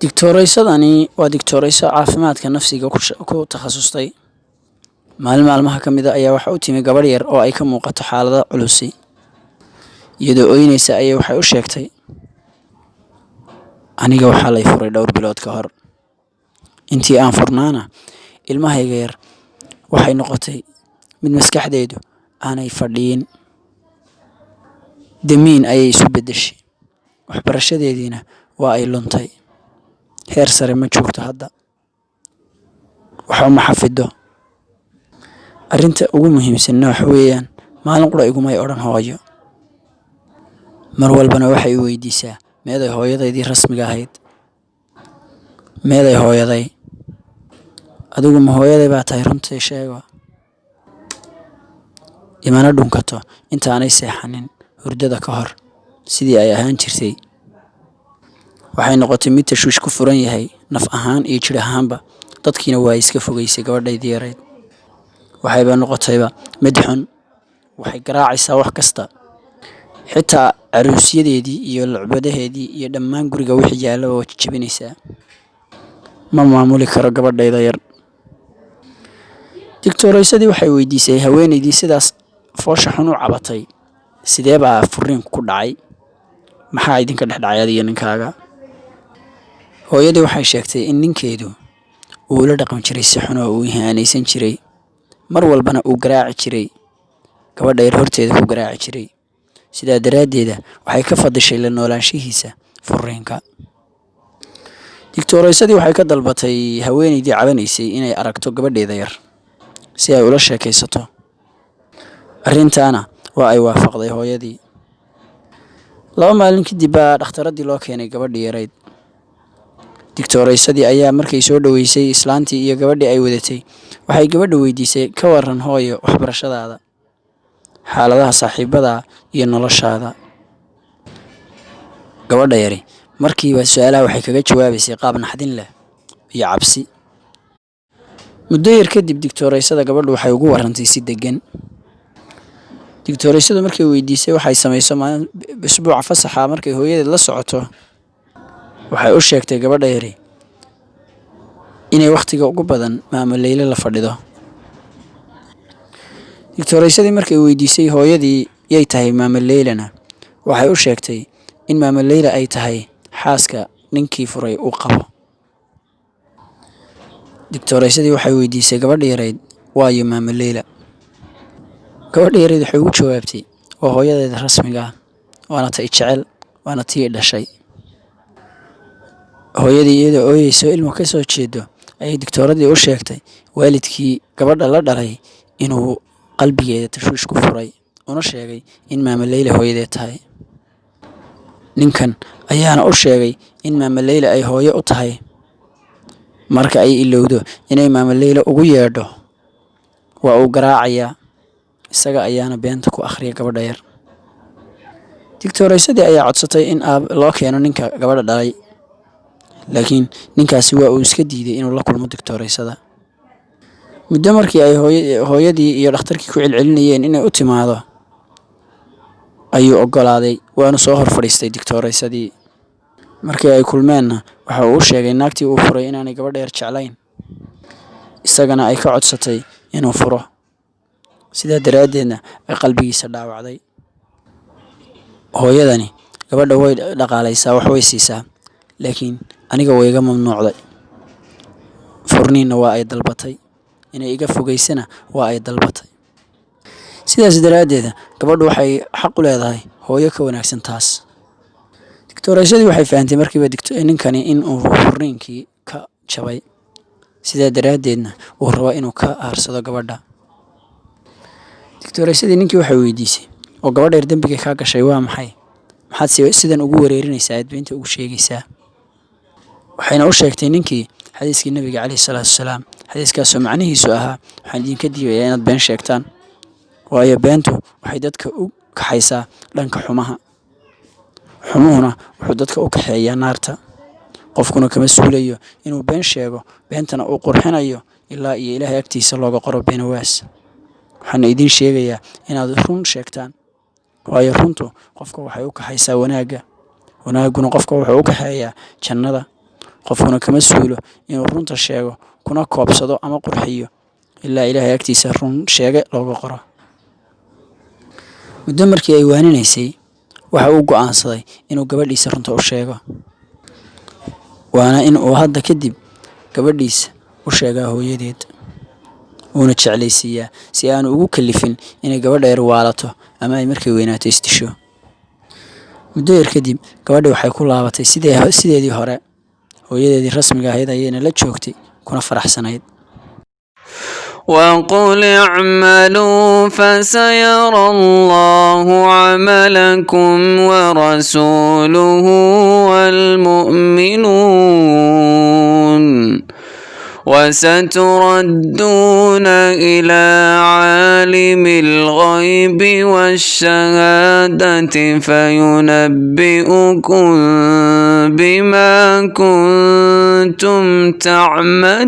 Digtooraysadani waa digtoorayso caafimaadka nafsiga ku takhasustay. Maalin maalmaha ka mid ah ayaa waxa u timi gabadh yar oo ay ka muuqato xaalado culusi. Iyadoo ooynaysa ayay waxay u sheegtay, aniga waxaa lay furay dhowr bilood ka hor. Intii aan furnaana, ilmahayga yar waxay noqotay mid maskaxdeedu aanay fadhiyin. Damiin ayay isu beddeshay. Waxbarashadeediina waa ay luntay. Heer sare ma joogto hadda. Waxa ma xafido. Arrinta ugu muhiimsanna waxa weeyaan maalin qura igumay odhan hooyo. Mar walbana waxay i weydiisaa meeday hooyadaydii rasmiga ahayd. Meeday hooyaday. Adigu ma hooyaday baa tahay runtii sheego. Imana dhunkato inta aanay seexanin hurdada ka hor sidii ay ahaan jirtay. Waxay noqotay mid tashwiish ku furan yahay naf ahaan iyo jir ahaanba. Dadkiina waa iska fogeysay gabadhaydii yarayd. Waxayba noqotayba mid xun. Waxay garaacaysaa wax kasta. Xitaa caruusyadeedii iyo lucbadaheedii iyo dhammaan guriga wixii yaalla waa jajabinaysaa. Ma maamuli karo gabadhayda yar. Digtooraysadii waxay weydiisay haweenaydii sidaas foosha xun u cabatay. Sidee baa furiinku ku dhacay? Maxaa idinka dhex dhacay adiga ninkaaga? Hooyadii waxay sheegtay in ninkeedu uu la dhaqan jiray si xun oo uu ihaanaysan jiray. Mar walbana uu garaaci jiray. Gabadha yar horteeda ku garaaci jiray. Sidaa daraaddeeda waxay ka fadishay la noolaanshihiisa furiinka. Digtooraysadii waxay ka dalbatay haweenaydii cabanaysay inay aragto gabadheeda yar si ay ula sheekaysato. Arrintaana waa ay waafaqday hooyadii. 2 maalin kadib baa dhakhtaradii loo keenay gabadhii yarayd. Digtooraysadii ayaa markay soo dhaweysay islaantii iyo gabadhii ay wadatay, waxay gabadha weydiisay ka waran hooyo waxbarashadaada, xaaladaha saaxiibada iyo noloshaada. Gabadha yari markiiba su'aalaha waxay kaga jawaabaysay qaab naxdin leh iyo cabsi. Muddo yar kadib digtooraysada gabadhu waxay ugu warantay si degan. Digtooraysadu markay weydiisay waxay samayso usbuuca fasaxa markay hooyadeed la socoto, waxay u sheegtay gabadha yari inay waqtiga ugu badan maamo Leyla la fadhido. Digtooraysadii markay weydiisay hooyadii yay tahay maamo Leylana, waxay u sheegtay in maamo Leyla ay tahay xaaska ninkii furay uu qabo. Digtooraysadii waxay weydiisay gabadha yarayd waayo maamo Leyla. Gabadha yarayd waxay ugu jawaabtay waa hooyadeeda rasmiga ah, waana ta jecel, waana tii dhashay. Hooyadii iyada ooyeyso ilmo ka soo jeedo ayay digtooradii u sheegtay waalidkii gabadha la dhalay inuu qalbigeeda tashwiish ku furay, una sheegay in maamo Leyla hooyadeed tahay. Ninkan ayaana u sheegay in maamo Leyla ay hooyo u tahay. Marka ay ilowdo inay maamo Leyla ugu yeedho, waa uu garaacayaa. Isaga ayaana beenta ku akhriya gabadha yar. Digtooraysadii ayaa codsatay in loo keeno ninka gabadha dhalay. Laakiin ninkaasi waa uu iska diiday inuu la kulmo digtooraysada. Muddo markii ay hooyadii iyo dhakhtarkii ku celcelinayeen inay u timaado, ayuu oggolaaday waana soo hor fadhiistay digtooraysadii. Markii ay kulmeenna waxa uu u sheegay naagtii uu furay inaanay gabadha yar jeclayn, isagana ay ka codsatay inuu furo. Sidaa daraaddeedna ay qalbigiisa dhaawacday. Hooyadani gabadha way dhaqaalaysaa, wax way siisaa, laakiin aniga way iga mamnuucday. Furniinna waa ay dalbatay. Inay iga fogeysana waa ay dalbatay. Sidaas daraaddeeda gabadhu waxay xaq u leedahay hooyo ka wanaagsan taas. Digtooraysadii waxay fahantay markiiba ninkani in uu furniinkii ka jabay. Sidaa daraaddeedna uu rabo inuu ka aarsado gabadha. Digtooraysadii ninkii waxay weydiisay oo gabadha yar dambiga ka gashay waa maxay? Maxaad sidan ugu wareerinaysaa aad beenta ugu sheegaysaa? Waxayna u sheegtay ninkii xadiiskii nabiga calayhi salaatu wasalaam. Xadiiskaasoo macnihiisu ahaa waxaan idinka diidayaa inaad been sheegtaan, waayo beentu waxay dadka u kaxaysaa dhanka xumaha. Xumuhuna wuxuu dadka u kaxeeyaa naarta. Qofkuna kama suulayo inuu been sheego, beentana uu qurxinayo ilaa iyo Ilaahay agtiisa looga qoro beenawaas. Waxaan idin sheegayaa inaad run sheegtaan, waayo runtu qofka waxay u kaxaysaa wanaagga. Wanaaguna qofka wuxuu u kaxeeyaa jannada. qofkuna kama suulo inuu runta sheego kuna koobsado ama qurxiyo ilaa ilaahay agtiisa run sheege looga qoro. Muddo markii ay waaninaysay waxa uu go'aansaday inuu gabadhiisa runta u sheego, waana in uu hadda kadib gabadhiisa u sheegaa hooyadeed uuna jeclaysiiyaa si aanu ugu kalifin inay gabadha yar waalato ama ay markay weynaato isdisho. Muddo yar kadib gabadhi waxay ku laabatay sideedii hore, hooyadeedii rasmiga ahayd ayayna la joogtay kuna faraxsanayd. وقل اعملوا فسيرى الله عملكم ورسوله والمؤمنون وستردون إلى عالم الغيب والشهادة فينبئكم بما كنتم تعملون.